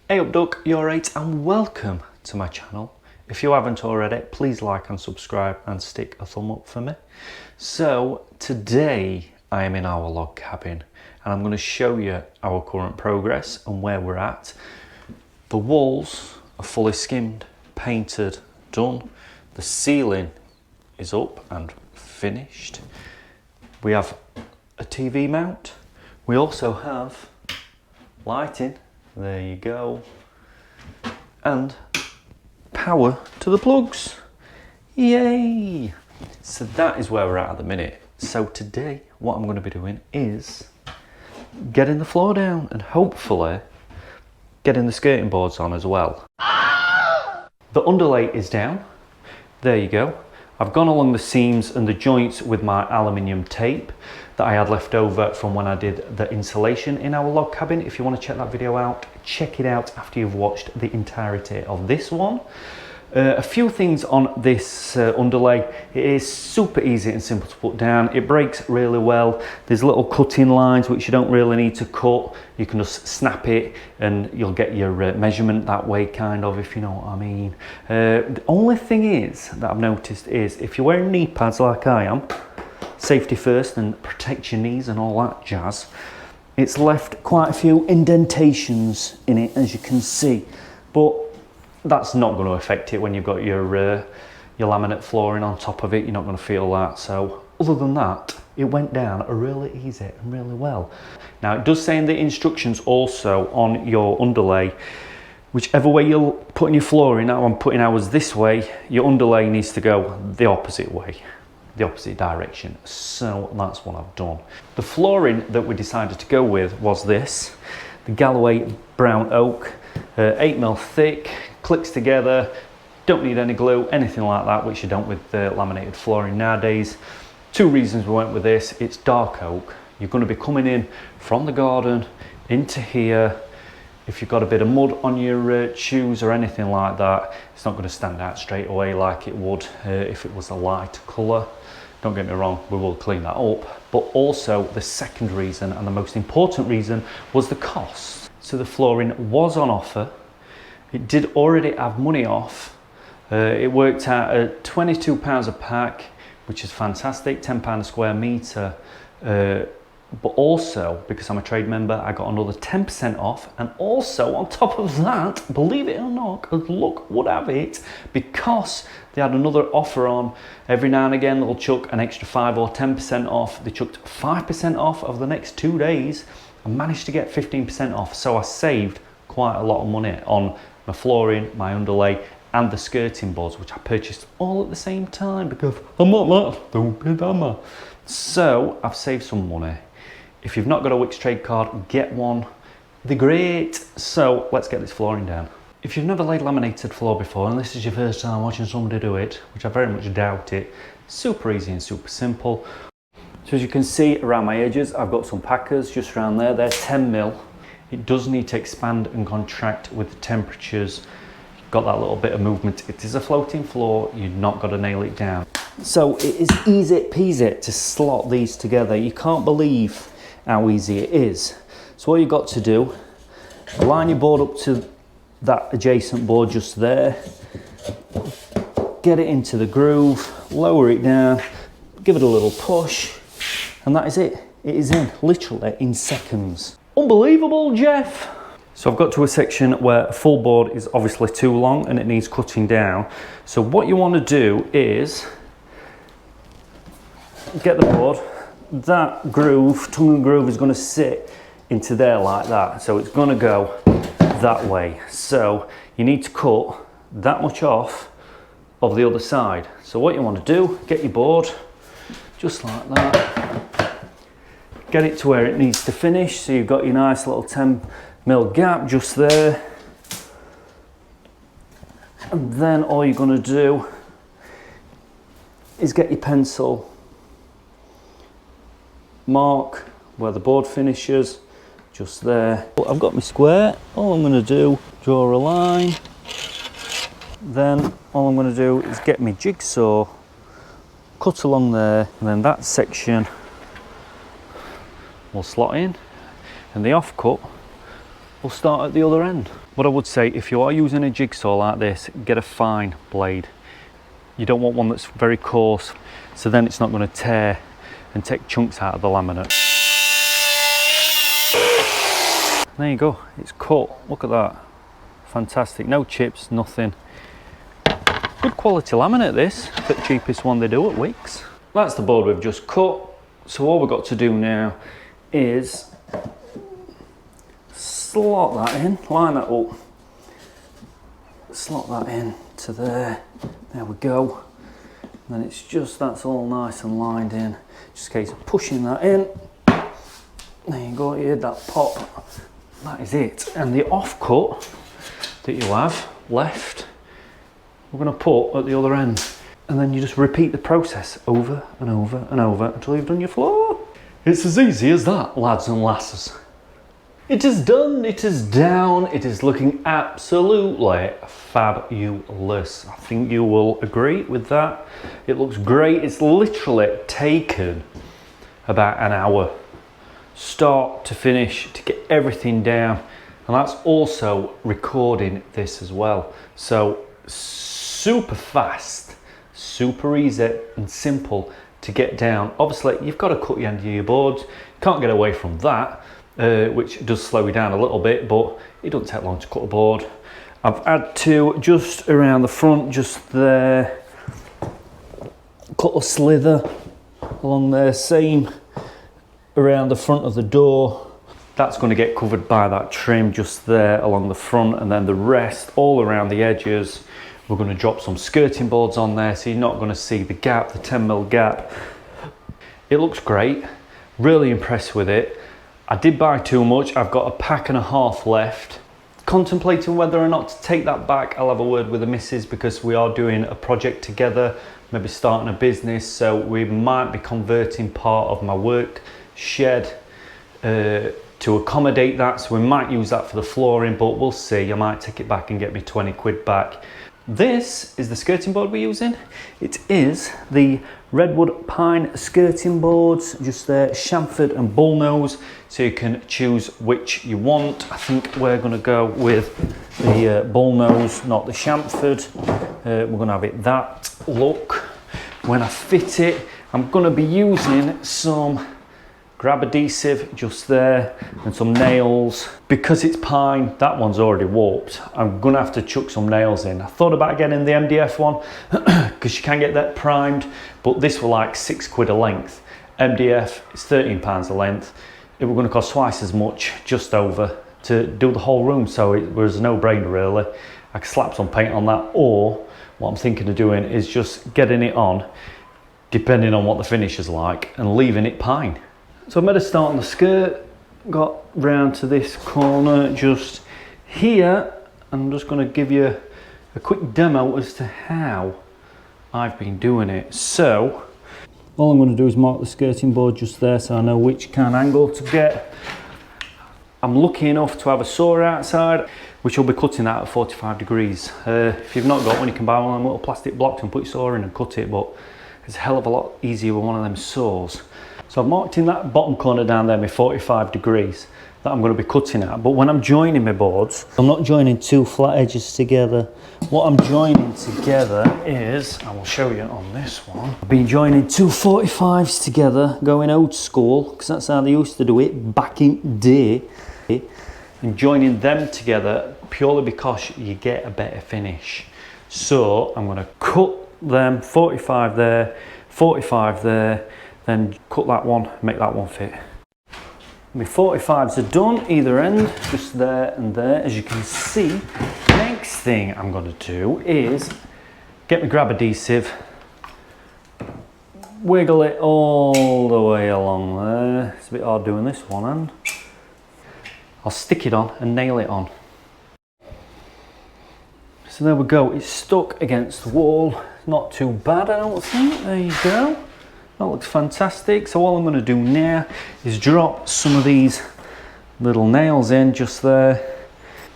Hey up duck, you're right, and welcome to my channel. If you haven't already, please like and subscribe and stick a thumb up for me. So today I am in our log cabin and I'm going to show you our current progress and where we're at. The walls are fully skimmed, painted, done. The ceiling is up and finished. We have a TV mount. We also have lighting. There you go. And power to the plugs. Yay! So that is where we're at the minute. So today, what I'm going to be doing is getting the floor down and hopefully getting the skirting boards on as well. The underlay is down. There you go. I've gone along the seams and the joints with my aluminium tape that I had left over from when I did the insulation in our log cabin. If you want to check that video out, check it out after you've watched the entirety of this one. A few things on this underlay. It is super easy and simple to put down. It breaks really well. There's little cutting lines which you don't really need to cut. You can just snap it and you'll get your measurement that way, kind of, if you know what I mean. The only thing is that I've noticed is if you're wearing knee pads like I am, safety first and protect your knees and all that jazz, it's left quite a few indentations in it, as you can see, but that's not going to affect it when you've got your laminate flooring on top of it. You're not going to feel that. So other than that, it went down really easy and really well. Now it does say in the instructions also on your underlay, whichever way you're putting your flooring, now I'm putting ours this way, your underlay needs to go the opposite way, the opposite direction. So that's what I've done. The flooring that we decided to go with was this, the Galloway brown oak, 8mm thick, clicks together, don't need any glue, anything like that, which you don't with laminated flooring nowadays. Two reasons we went with this: it's dark oak. You're going to be coming in from the garden into here. If you've got a bit of mud on your shoes or anything like that, it's not going to stand out straight away like it would if it was a light colour. Don't get me wrong, we will clean that up. But also the second reason, and the most important reason, was the cost. So the flooring was on offer. It did already have money off. It worked out at £22 a pack, which is fantastic, £10 a square metre. But also, because I'm a trade member, I got another 10% off. And also, on top of that, believe it or not, as luck would have it, because they had another offer on, every now and again they'll chuck an extra 5 or 10% off. They chucked 5% off over the next 2 days. I managed to get 15% off. So I saved quite a lot of money on my flooring, my underlay, and the skirting boards, which I purchased all at the same time because I'm not that stupid, am I? So I've saved some money. If you've not got a Wickes trade card, get one. They're great. So let's get this flooring down. If you've never laid laminated floor before and this is your first time watching somebody do it, which I very much doubt it, super easy and super simple. So as you can see around my edges, I've got some packers just around there. They're 10mm. It does need to expand and contract with the temperatures. You've got that little bit of movement. It is a floating floor. You've not got to nail it down. So it is easy peasy to slot these together. You can't believe how easy it is. So what you've got to do, line your board up to that adjacent board just there, get it into the groove, lower it down, give it a little push, and that is it. It is in literally in seconds. Unbelievable, Jeff. So I've got to a section where full board is obviously too long and it needs cutting down. So what you want to do is get the board. That groove, tongue and groove, is going to sit into there like that. So it's going to go that way. So you need to cut that much off of the other side. So what you want to do, get your board just like that. Get it to where it needs to finish. So you've got your nice little 10mm gap just there. And then all you're going to do is get your pencil, mark where the board finishes, just there. I've got my square. All I'm going to do, draw a line. Then all I'm going to do is get my jigsaw, cut along there, and then that section will slot in, and the offcut we'll start at the other end. What I would say, if you are using a jigsaw like this, get a fine blade. You don't want one that's very coarse, so then it's not going to tear and take chunks out of the laminate. There you go, it's cut. Look at that. Fantastic. No chips, nothing. Good quality laminate this, the cheapest one they do at Wickes. That's the board we've just cut. So all we've got to do now is slot that in, line that up, slot that in to there. There we go. And then it's just, that's all nice and lined in. Just a case of pushing that in. There you go, you heard that pop. That is it. And the offcut that you have left, we're going to put at the other end. And then you just repeat the process over and over and over until you've done your floor. It's as easy as that, lads and lasses. It is done, it is down, it is looking absolutely fabulous. I think you will agree with that. It looks great. It's literally taken about an hour, start to finish, to get everything down. And that's also recording this as well. So super fast, super easy and simple to get down. Obviously, you've got to cut the end of your boards. Can't get away from that, which does slow you down a little bit, but it doesn't take long to cut a board. I've had to, just around the front, just there, cut a slither along there, same around the front of the door. That's going to get covered by that trim just there along the front, and then the rest all around the edges. We're going to drop some skirting boards on there, so you're not going to see the gap, the 10mm gap. It looks great, really impressed with it. I did buy too much, I've got a pack and a half left. Contemplating whether or not to take that back. I'll have a word with the missus because we are doing a project together, maybe starting a business, so we might be converting part of my work shed to accommodate that, so we might use that for the flooring, but we'll see. I might take it back and get me 20 quid back. This is the skirting board we're using. It is the redwood pine skirting boards, just there, chamfered and bullnose, so you can choose which you want. I think we're going to go with the bullnose, not the chamfered. We're going to have it that look. When I fit it, I'm going to be using some grab adhesive just there and some nails. Because it's pine, that one's already warped. I'm gonna have to chuck some nails in. I thought about getting the MDF one because you can get that primed, but this were like 6 quid a length. MDF is £13 a length. It was gonna cost twice as much, just over, to do the whole room, so it was a no-brainer really. I could slap some paint on that, or what I'm thinking of doing is just getting it on, depending on what the finish is like, and leaving it pine. So I made a start on the skirt, got round to this corner just here, and I'm just going to give you a quick demo as to how I've been doing it. So all I'm going to do is mark the skirting board just there so I know which kind of angle to get. I'm lucky enough to have a saw outside, which will be cutting that at 45 degrees. If you've not got one, you can buy one of them little plastic blocks and put your saw in and cut it, but it's a hell of a lot easier with one of them saws. So I've marked in that bottom corner down there, my 45 degrees that I'm going to be cutting at. But when I'm joining my boards, I'm not joining two flat edges together. What I'm joining together is, I will show you on this one, I've been joining two 45s together, going old school, because that's how they used to do it back in the day, and joining them together purely because you get a better finish. So I'm going to cut them 45 there, 45 there, then cut that one, make that one fit. My 45s are done, either end, just there and there. As you can see, next thing I'm going to do is get my grab adhesive, wiggle it all the way along there. It's a bit hard doing this one, and I'll stick it on and nail it on. So there we go, it's stuck against the wall. Not too bad, I don't think. There you go. That looks fantastic. So all I'm going to do now is drop some of these little nails in just there.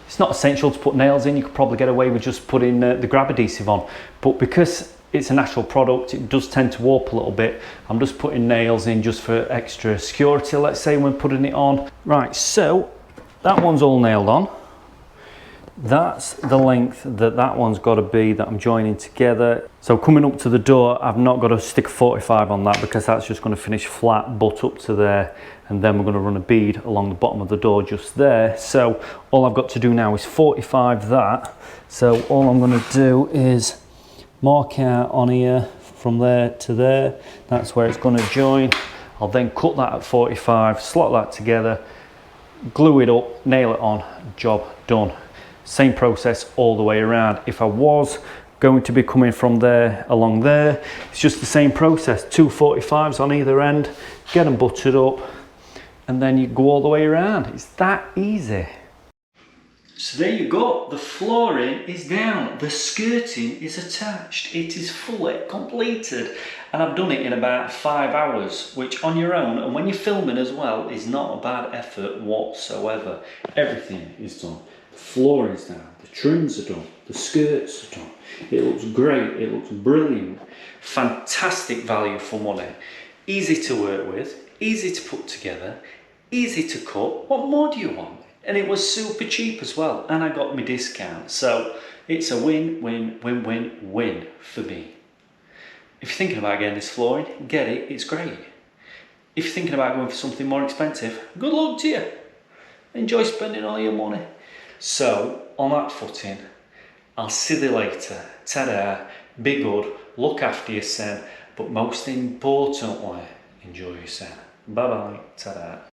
It's not essential to put nails in. You could probably get away with just putting the grab adhesive on. But because it's a natural product, it does tend to warp a little bit. I'm just putting nails in just for extra security, let's say, when putting it on. Right, so that one's all nailed on. That's the length that one's got to be that I'm joining together. So coming up to the door, I've not got to stick a 45 on that because that's just going to finish flat, butt up to there, and then we're going to run a bead along the bottom of the door just there. So all I've got to do now is 45 that. So all I'm going to do is mark out on here from there to there. That's where it's going to join. I'll then cut that at 45, slot that together, glue it up, nail it on, job done. Same process all the way around. If I was going to be coming from there along there, it's just the same process. 2 45s on either end, get them buttered up, and then you go all the way around. It's that easy. So there you go, the flooring is down, the skirting is attached, it is fully completed, and I've done it in about 5 hours, which on your own, and when you're filming as well, is not a bad effort whatsoever. Everything is done. The flooring's down, the trims are done, the skirts are done. It looks great, it looks brilliant. Fantastic value for money. Easy to work with, easy to put together, easy to cut. What more do you want? And it was super cheap as well, and I got my discount. So it's a win, win, win, win, win for me. If you're thinking about getting this flooring, get it, it's great. If you're thinking about going for something more expensive, good luck to you. Enjoy spending all your money. So, on that footing, I'll see you later. Ta-da, be good, look after yourself, but most importantly, enjoy yourself. Bye-bye, ta-da.